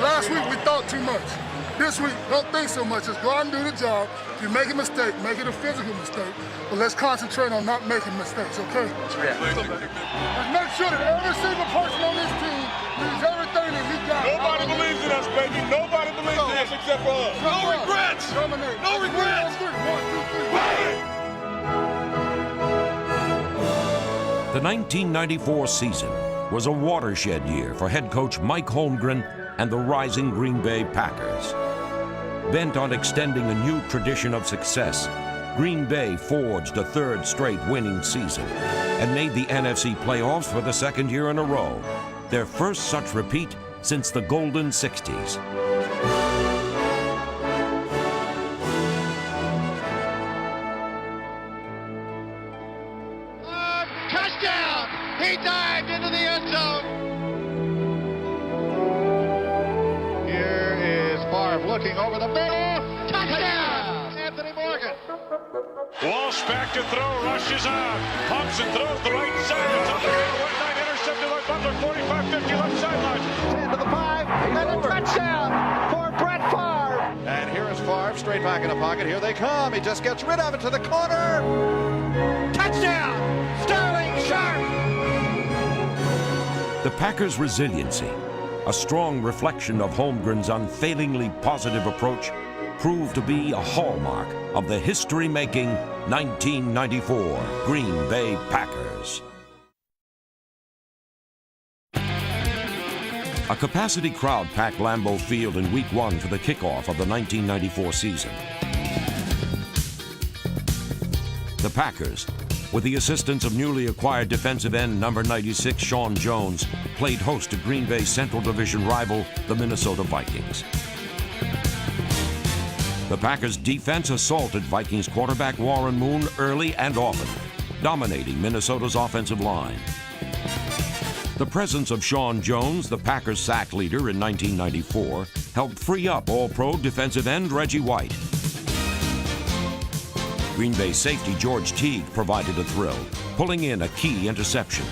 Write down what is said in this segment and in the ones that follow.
Last week we thought too much. This week, don't think so much. Just go out and do the job. If you make a mistake, make it a physical mistake. But let's concentrate on not making mistakes, okay? Yeah. Let's make sure that every single person on this team does everything that he got. Nobody believes in us, baby. Nobody believes in us except for us. No regrets. Dominate. No regrets. 1, 2, 3. The 1994 season was a watershed year for head coach Mike Holmgren and the rising Green Bay Packers. Bent on extending a new tradition of success, Green Bay forged a third straight winning season and made the NFC playoffs for the second year in a row, their first such repeat since the Golden 60s. Touchdown! He dived into the end zone. Here is Favre looking over the middle. Touchdown! Anthony Morgan. Walsh back to throw, rushes on, pumps and throws the right side. It's on the right line, intercepted by Butler, 45-50 left sideline. 10 to the 5, and a touchdown for Brett Favre. And here is Favre, straight back in the pocket. Here they come. He just gets rid of it to the corner. Touchdown! Sterling Sharp! The Packers' resiliency, a strong reflection of Holmgren's unfailingly positive approach, proved to be a hallmark of the history-making 1994 Green Bay Packers. A capacity crowd packed Lambeau Field in Week 1 for the kickoff of the 1994 season. The Packers, with the assistance of newly acquired defensive end number 96 Sean Jones, played host to Green Bay's Central Division rival, the Minnesota Vikings. The Packers' defense assaulted Vikings quarterback Warren Moon early and often, dominating Minnesota's offensive line. The presence of Sean Jones, the Packers' sack leader in 1994, helped free up All-Pro defensive end Reggie White. Green Bay safety George Teague provided a thrill, pulling in a key interception.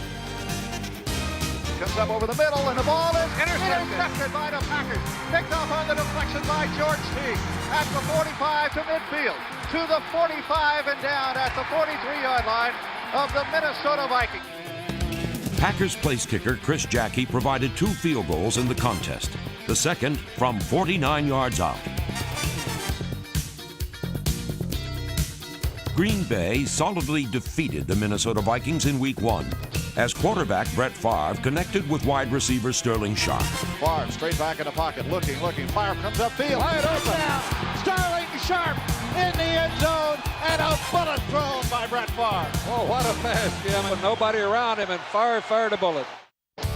Comes up over the middle, and the ball is intercepted by the Packers. Picked off on the deflection by George Teague at the 45 to midfield, to the 45 and down at the 43-yard line of the Minnesota Vikings. Packers place kicker Chris Jackie provided 2 field goals in the contest, the second from 49 yards out. Green Bay solidly defeated the Minnesota Vikings in Week 1 as quarterback Brett Favre connected with wide receiver Sterling Sharp. Favre straight back in the pocket, looking. Favre comes upfield. Wide open. Sterling Sharp in the end zone, and a bullet thrown by Brett Favre. Oh, what a pass, Jim. With nobody around him, and Favre fired a bullet.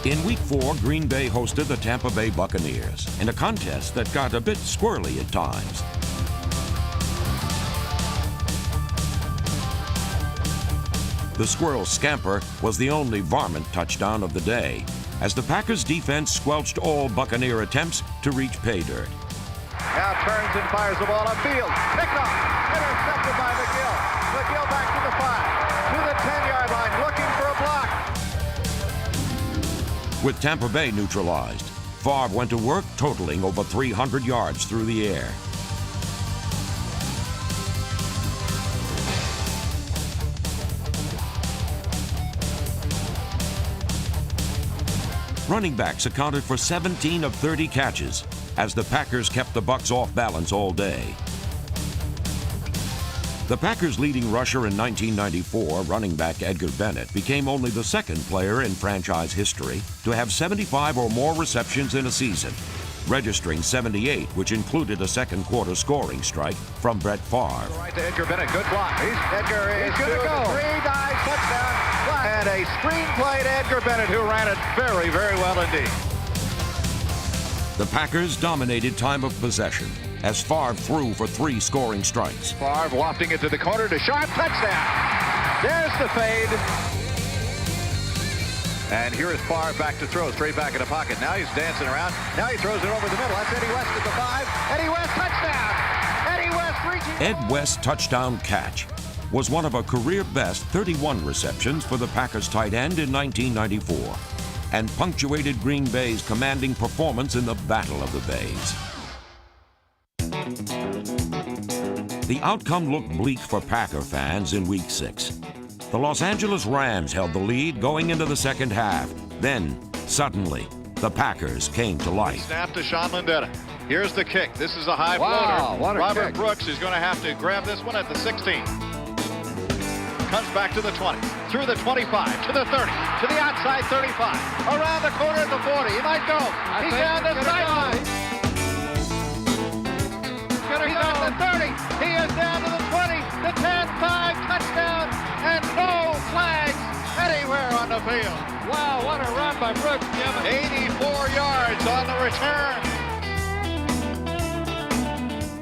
In Week 4, Green Bay hosted the Tampa Bay Buccaneers in a contest that got a bit squirrely at times. The squirrel scamper was the only varmint touchdown of the day, as the Packers' defense squelched all Buccaneer attempts to reach pay dirt. Now turns and fires the ball upfield. Picked off. Intercepted by McGill. McGill back to the 5, to the 10-yard line, looking for a block. With Tampa Bay neutralized, Favre went to work totaling over 300 yards through the air. Running backs accounted for 17 of 30 catches as the Packers kept the Bucs off balance all day. The Packers' leading rusher in 1994, running back Edgar Bennett, became only the second player in franchise history to have 75 or more receptions in a season, registering 78, which included a second-quarter scoring strike from Brett Favre. Right to Edgar Bennett, good block. Edgar is good to go. 3 dives, touchdown. And a screen play to Edgar Bennett, who ran it very, very well indeed. The Packers dominated time of possession as Favre threw for 3 scoring strikes. Favre wafting it to the corner to Sharp, touchdown. There's the fade. And here is Favre back to throw, straight back in the pocket. Now he's dancing around. Now he throws it over the middle. That's Eddie West at the 5. Eddie West, touchdown. Eddie West reaching Ed West's touchdown catch was one of a career-best 31 receptions for the Packers tight end in 1994 and punctuated Green Bay's commanding performance in the Battle of the Bays. The outcome looked bleak for Packer fans in Week 6. The Los Angeles Rams held the lead going into the second half. Then, suddenly, the Packers came to life. Snap to Sean Lindetta. Here's the kick. This is a high Wow, floater. what a Robert kick. Brooks is going to have to grab this one at the 16. Comes back to the 20, through the 25, to the 30, to the outside 35, around the corner at the 40. He might go. He's down the sideline. He's at the 30. He is down to the 20, the 10, 5, touchdown, and no flags anywhere on the field. Wow, what a run by Brooks, Jim. 84 yards on the return.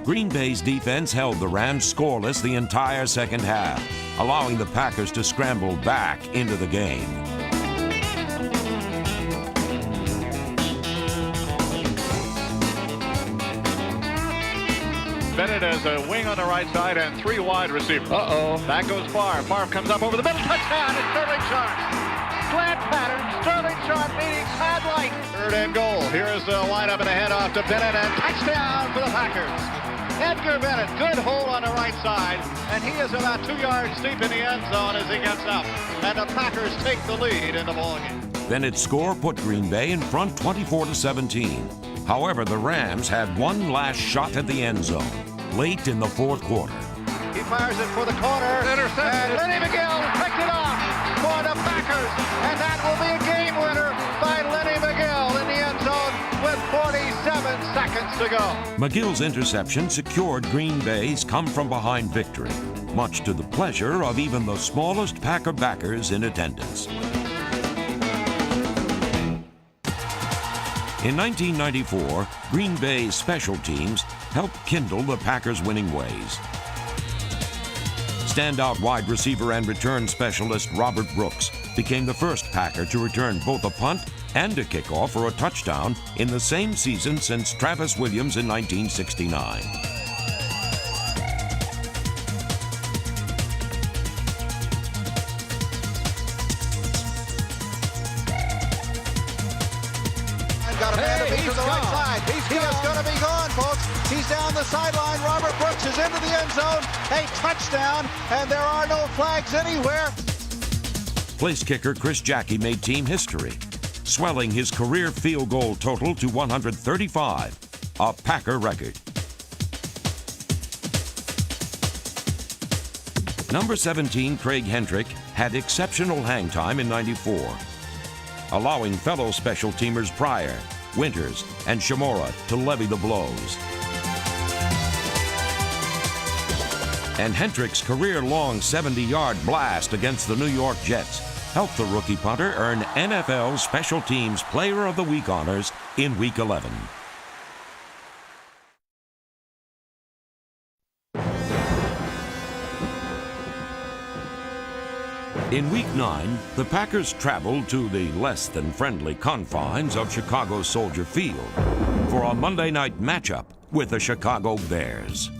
Green Bay's defense held the Rams scoreless the entire second half, allowing the Packers to scramble back into the game. Bennett as a wing on the right side and 3 wide receivers. Back goes Favre. Favre comes up over the middle. Touchdown. It's Sterling Sharp. Slant pattern. Sterling Sharp meeting Todd Light. 3rd and goal. Here's the lineup and a handoff to Bennett and touchdown for the Packers. Edgar Bennett, good hole on the right side, and he is about 2 yards deep in the end zone as he gets up. And the Packers take the lead in the ballgame. Bennett's score put Green Bay in front 24-17. However, the Rams had one last shot at the end zone, late in the fourth quarter. He fires it for the corner. Intercepted. And Lenny McGill picked it off for the Packers. And that will be a game winner by Lenny McGill in the end zone with 47 seconds to go. McGill's interception secured Green Bay's come-from-behind victory, much to the pleasure of even the smallest Packer backers in attendance. In 1994, Green Bay's special teams helped kindle the Packers' winning ways. Standout wide receiver and return specialist Robert Brooks became the first Packer to return both a punt and a kickoff for a touchdown in the same season since Travis Williams in 1969. Got a man to beat to the right gone. side. He is going to be gone, folks. He's down the sideline. Robert Brooks is into the end zone. A touchdown, and there are no flags anywhere. Place kicker Chris Jackie made team history, swelling his career field goal total to 135, a Packer record. Number 17, Craig Hendrick, had exceptional hang time in '94, allowing fellow special teamers Pryor, Winters, and Shamora to levy the blows. And Hendrick's career-long 70-yard blast against the New York Jets helped the rookie punter earn NFL Special Teams Player of the Week honors in Week 11. In Week 9, the Packers traveled to the less-than-friendly confines of Chicago's Soldier Field for a Monday night matchup with the Chicago Bears.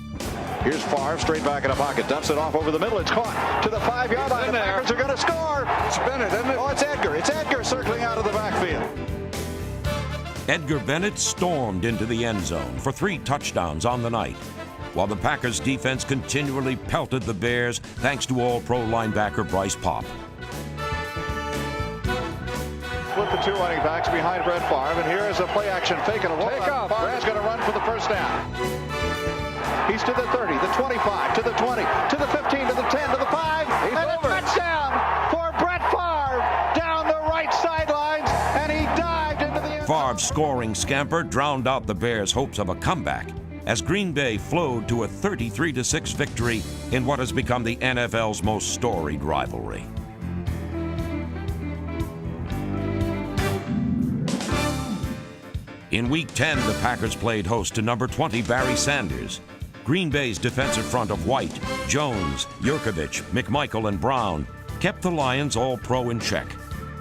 Here's Favre, straight back in the pocket, dumps it off over the middle. It's caught to the 5-yard line. The Packers are going to score. It's Bennett, isn't it? Oh, it's Edgar. It's Edgar circling out of the backfield. Edgar Bennett stormed into the end zone for 3 touchdowns on the night, while the Packers' defense continually pelted the Bears thanks to All-Pro linebacker Bryce Popp. With the 2 running backs behind Brett Favre, and here is a play-action fake and a roll. Take off, Favre is going to run for the first down. He's to the 30, the 25, to the 20, to the 15, to the 10, to the 5, and a touchdown for Brett Favre down the right sidelines, and he dived into the end zone. Favre's scoring scamper drowned out the Bears' hopes of a comeback as Green Bay flowed to a 33-6 victory in what has become the NFL's most storied rivalry. In Week 10, the Packers played host to number 20 Barry Sanders. Green Bay's defensive front of White, Jones, Yurkovich, McMichael, and Brown kept the Lions All-Pro in check,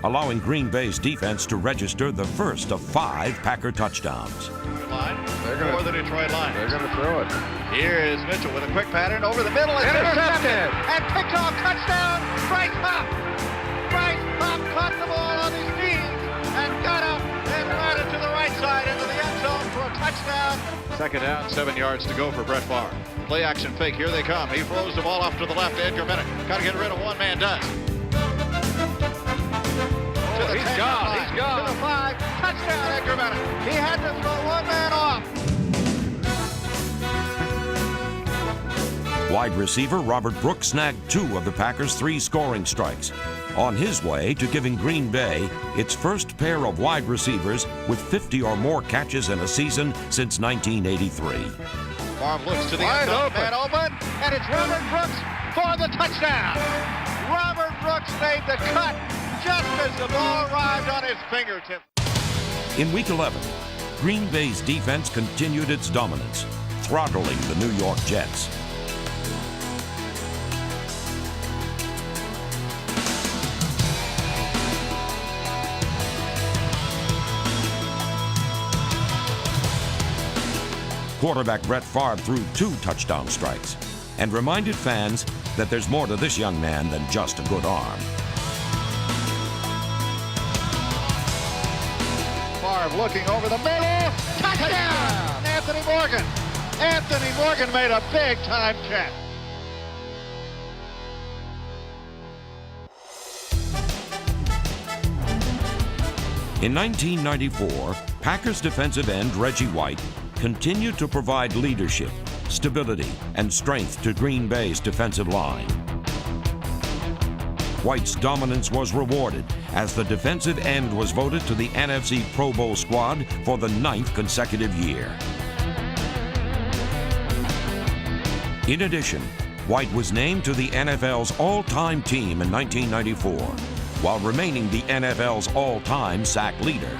allowing Green Bay's defense to register the first of 5 Packer touchdowns. Line for the Detroit Lions. They're going to throw it. Here is Mitchell with a quick pattern over the middle. It's intercepted. And picked off. Touchdown. Bryce Huff. Bryce Huff caught the ball on his knees and got up and ran it to the right side into the end zone for a touchdown. Second down, 7 yards to go for Brett Favre. Play action fake. Here they come. He throws the ball off to the left. Edgar Bennett. Got to get rid of one man. Does. He's gone. He's gone. To the 5. Touchdown, Edgar Bennett. He had to throw one man off. Wide receiver Robert Brooks snagged 2 of the Packers' 3 scoring strikes, on his way to giving Green Bay its first pair of wide receivers with 50 or more catches in a season since 1983. Favre looks to the end zone, man open, and it's Robert Brooks for the touchdown. Robert Brooks made the cut just as the ball arrived on his fingertip. In Week 11, Green Bay's defense continued its dominance, throttling the New York Jets. Quarterback Brett Favre threw 2 touchdown strikes and reminded fans that there's more to this young man than just a good arm. Favre looking over the middle. Touchdown! Anthony Morgan. Anthony Morgan made a big-time catch. In 1994, Packers defensive end Reggie White continued to provide leadership, stability, and strength to Green Bay's defensive line. White's dominance was rewarded as the defensive end was voted to the NFC Pro Bowl squad for the 9th consecutive year. In addition, White was named to the NFL's all-time team in 1994, while remaining the NFL's all-time sack leader.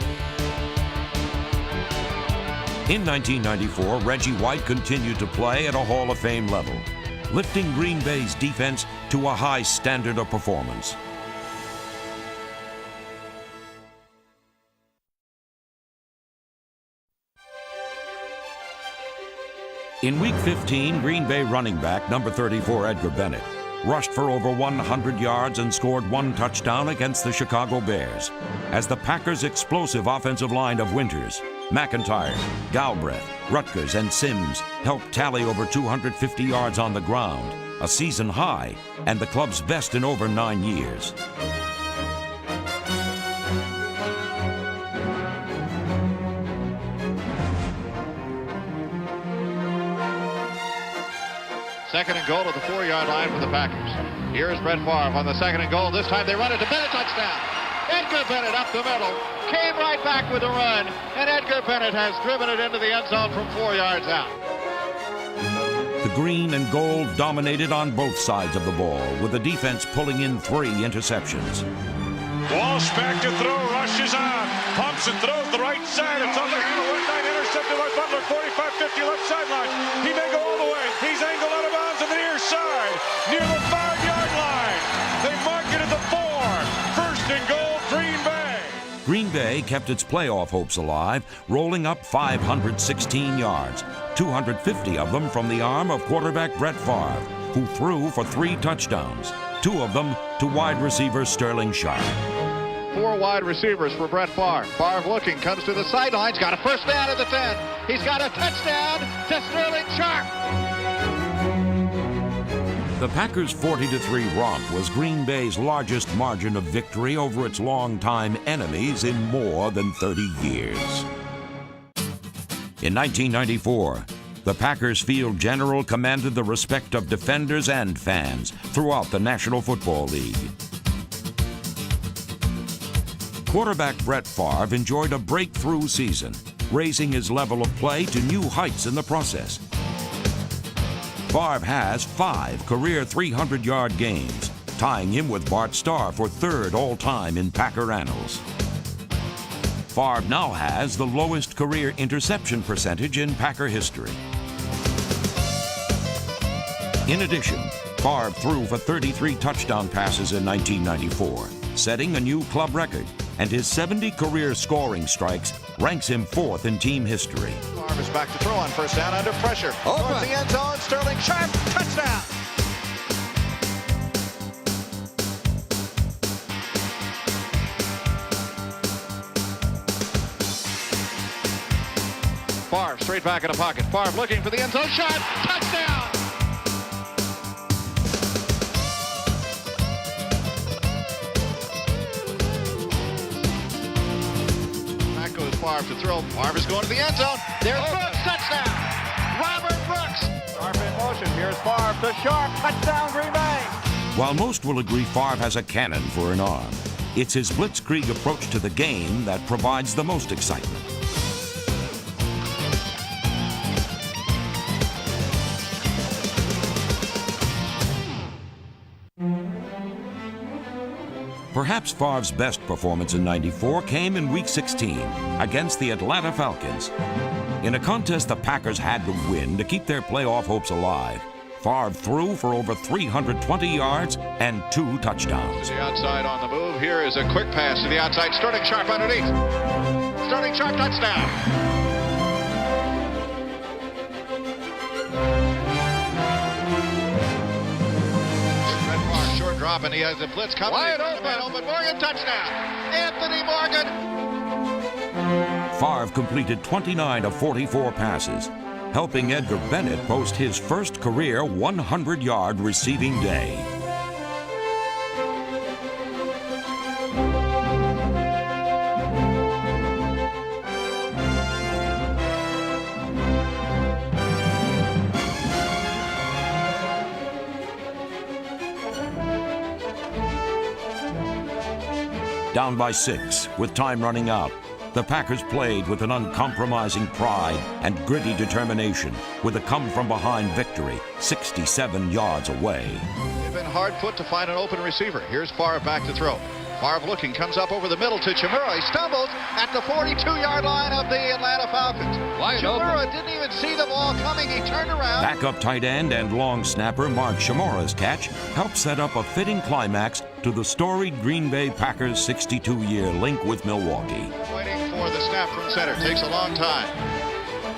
In 1994, Reggie White continued to play at a Hall of Fame level, lifting Green Bay's defense to a high standard of performance. In Week 15, Green Bay running back number 34 Edgar Bennett rushed for over 100 yards and scored 1 touchdown against the Chicago Bears, as the Packers' explosive offensive line of Winters, McIntyre, Galbraith, Rutgers, and Sims helped tally over 250 yards on the ground, a season high and the club's best in over 9 years. Second and goal at the 4-yard line for the Packers. Here's Brett Favre on the second and goal. This time they run it to Bennett. Touchdown. Edgar Bennett up the middle. Came right back with a run. And Edgar Bennett has driven it into the end zone from 4 yards out. The green and gold dominated on both sides of the ball, with the defense pulling in 3 interceptions. Walsh back to throw, rushes on, pumps and throws the right side. It's on the handle, right side, intercepted by Butler, 45-50 left sideline. He may go all the way. He's angled out of bounds on the near side, near the 5-yard line. They mark it at the 4. First and goal, Green Bay. Green Bay kept its playoff hopes alive, rolling up 516 yards, 250 of them from the arm of quarterback Brett Favre, who threw for 3 touchdowns, 2 of them to wide receiver Sterling Sharp. 4 wide receivers for Brett Favre. Favre looking, comes to the sidelines, got a first down at the 10. He's got a touchdown to Sterling Sharp. The Packers' 40-3 romp was Green Bay's largest margin of victory over its longtime enemies in more than 30 years. In 1994, the Packers field general commanded the respect of defenders and fans throughout the National Football League. Quarterback Brett Favre enjoyed a breakthrough season, raising his level of play to new heights in the process. Favre has 5 career 300-yard games, tying him with Bart Starr for 3rd all-time in Packer annals. Favre now has the lowest career interception percentage in Packer history. In addition, Favre threw for 33 touchdown passes in 1994, setting a new club record, and his 70 career scoring strikes ranks him 4th in team history. Favre is back to throw on first down under pressure. Towards the end zone, Sterling Sharp, touchdown. Favre straight back in the pocket. Favre looking for the end zone shot. Touchdown! Back goes Favre to throw. Favre is going to the end zone. There's Brooks. Touchdown! Robert Brooks. Sharp in motion. Here's Favre to Sharp. Touchdown, Green Bay. While most will agree Favre has a cannon for an arm, it's his blitzkrieg approach to the game that provides the most excitement. Perhaps Favre's best performance in '94 came in Week 16 against the Atlanta Falcons. In a contest the Packers had to win to keep their playoff hopes alive, Favre threw for over 320 yards and 2 touchdowns. The outside on the move. Here is a quick pass to the outside. Sterling Sharp underneath. Sterling Sharp, touchdown. Short drop, and he has a blitz coming. Wide open. Morgan, touchdown. Anthony Morgan. Favre completed 29 of 44 passes, helping Edgar Bennett post his first career 100-yard receiving day. Down by 6, with time running out, the Packers played with an uncompromising pride and gritty determination with a come-from-behind victory 67 yards away. They've been hard put to find an open receiver. Here's Favre back to throw. Favre looking, comes up over the middle to Chimura. He stumbles at the 42-yard line of the Atlanta Falcons. Chimura didn't even see the ball coming. He turned around. Backup tight end and long snapper Mark Chimura's catch helped set up a fitting climax to the storied Green Bay Packers' 62-year link with Milwaukee. Waiting for the snap from center. Takes a long time.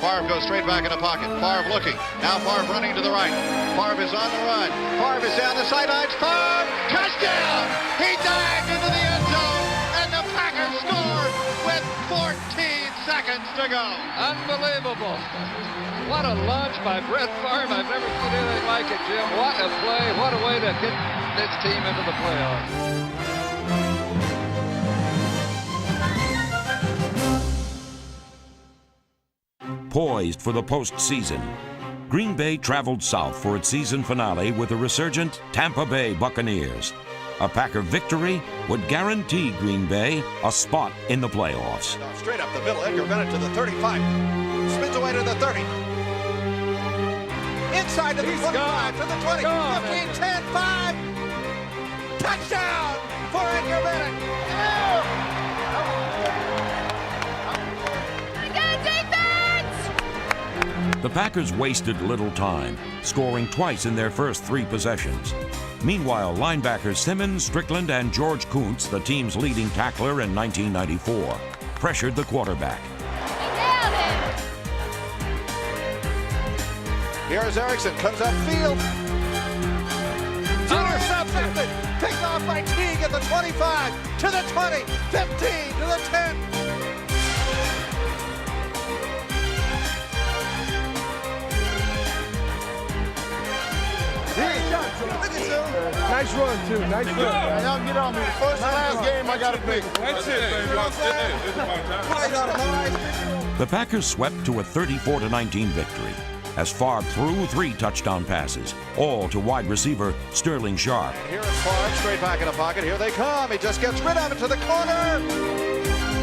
Favre goes straight back in the pocket. Favre looking. Now Favre running to the right. Favre is on the run. Favre is down the sidelines. Favre, touchdown! He dived into the end zone, and the Packers scored with 14 seconds to go. Unbelievable. What a launch by Brett Favre. I've never seen anything like it, Jim. What a play. What a way to get this team into the playoffs. Poised for the postseason, Green Bay traveled south for its season finale with the resurgent Tampa Bay Buccaneers. A Packer victory would guarantee Green Bay a spot in the playoffs. Straight up the middle, Edgar Bennett to the 35. Spins away to the 30. Inside to the 25, to the 20, 15, 10, 5. Touchdown for Edgar Bennett. The Packers wasted little time, scoring twice in their first 3 possessions. Meanwhile, linebackers Simmons, Strickland, and George Kuntz, the team's leading tackler in 1994, pressured the quarterback. Here's Erickson, comes upfield. Intercepted. Picked off by Teague at the 25, to the 20, 15, to the 10. Nice run, too. Nice run. Y'all get on me. First and last game, I got to pick. That's it, baby. The Packers swept to a 34-19 victory as Favre threw 3 touchdown passes, all to wide receiver Sterling Sharp. And here is Favre, straight back in the pocket. Here they come. He just gets rid of it to the corner.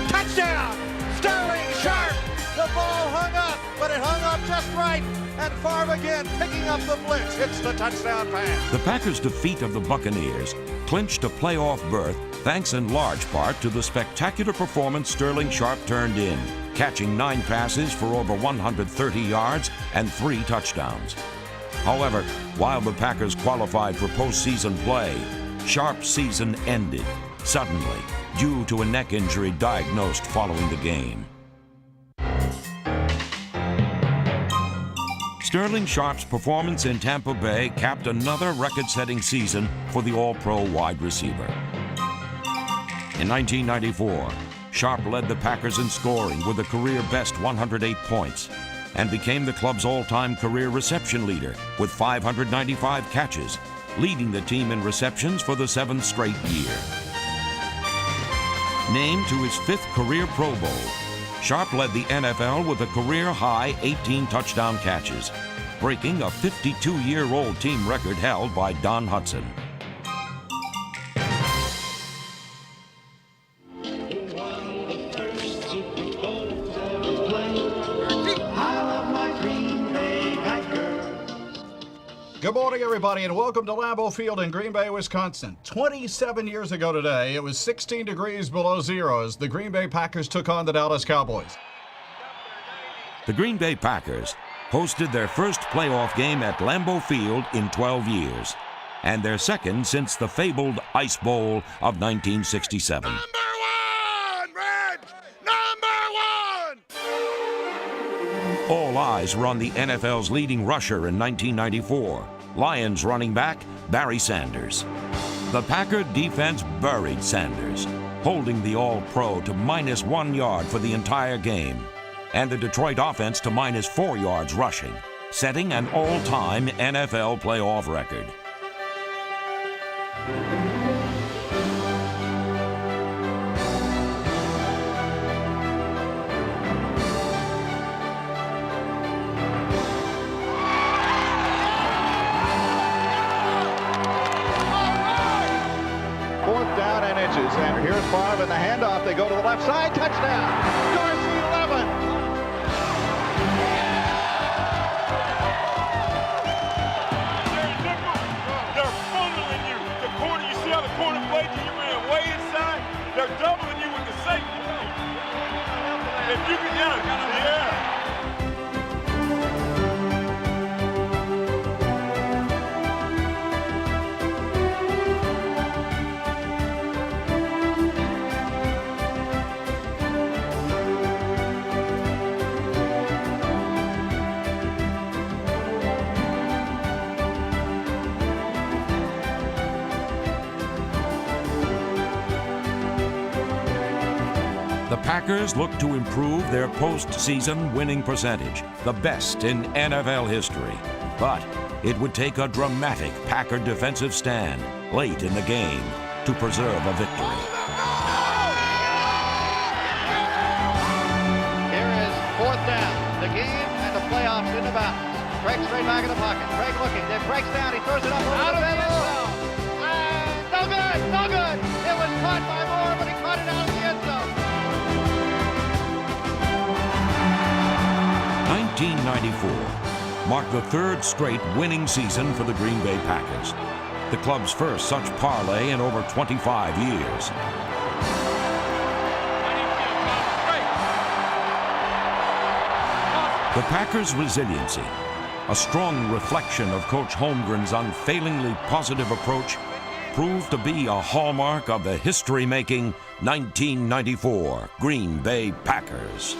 Touchdown! Sterling Sharp! The ball hung up, but it hung up just right. And Favre again picking up the blitz. Hits the touchdown pass. The Packers' defeat of the Buccaneers clinched a playoff berth thanks in large part to the spectacular performance Sterling Sharp turned in, catching 9 passes for over 130 yards and 3 touchdowns. However, while the Packers qualified for postseason play, Sharp's season ended suddenly due to a neck injury diagnosed following the game. Sterling Sharpe's performance in Tampa Bay capped another record-setting season for the All-Pro wide receiver. In 1994, Sharpe led the Packers in scoring with a career-best 108 points and became the club's all-time career reception leader with 595 catches, leading the team in receptions for the 7th straight year. Named to his 5th career Pro Bowl, Sharpe led the NFL with a career-high 18 touchdown catches, breaking a 52-year-old team record held by Don Hutson. Good morning, everybody, and welcome to Lambeau Field in Green Bay, Wisconsin. 27 years ago today, it was 16 degrees below zero as the Green Bay Packers took on the Dallas Cowboys. The Green Bay Packers hosted their first playoff game at Lambeau Field in 12 years, and their second since the fabled Ice Bowl of 1967. Number one, Red! Number one! All eyes were on the NFL's leading rusher in 1994, Lions running back Barry Sanders. The Packer defense buried Sanders, holding the All-Pro to -1 yard for the entire game, and the Detroit offense to -4 yards rushing, setting an all-time NFL playoff record. And here's Favre in the handoff. They go to the left side. Touchdown. Dorsey 11. They're funneling you. The corner, you see how the corner played you? You ran way inside. They're doubling you with the safety. If you can get it, yeah. The Packers look to improve their postseason winning percentage, the best in NFL history. But it would take a dramatic Packer defensive stand late in the game to preserve a victory. Here is 4th down. The game and the playoffs in the balance. Craig straight back in the pocket. Craig looking. Then breaks down. He throws it up over the middle. And no good. No good. It was caught by Moore, but he caught it out of the end zone. 1994 marked the 3rd straight winning season for the Green Bay Packers, the club's first such parlay in over 25 years. The Packers' resiliency, a strong reflection of Coach Holmgren's unfailingly positive approach, proved to be a hallmark of the history-making 1994 Green Bay Packers.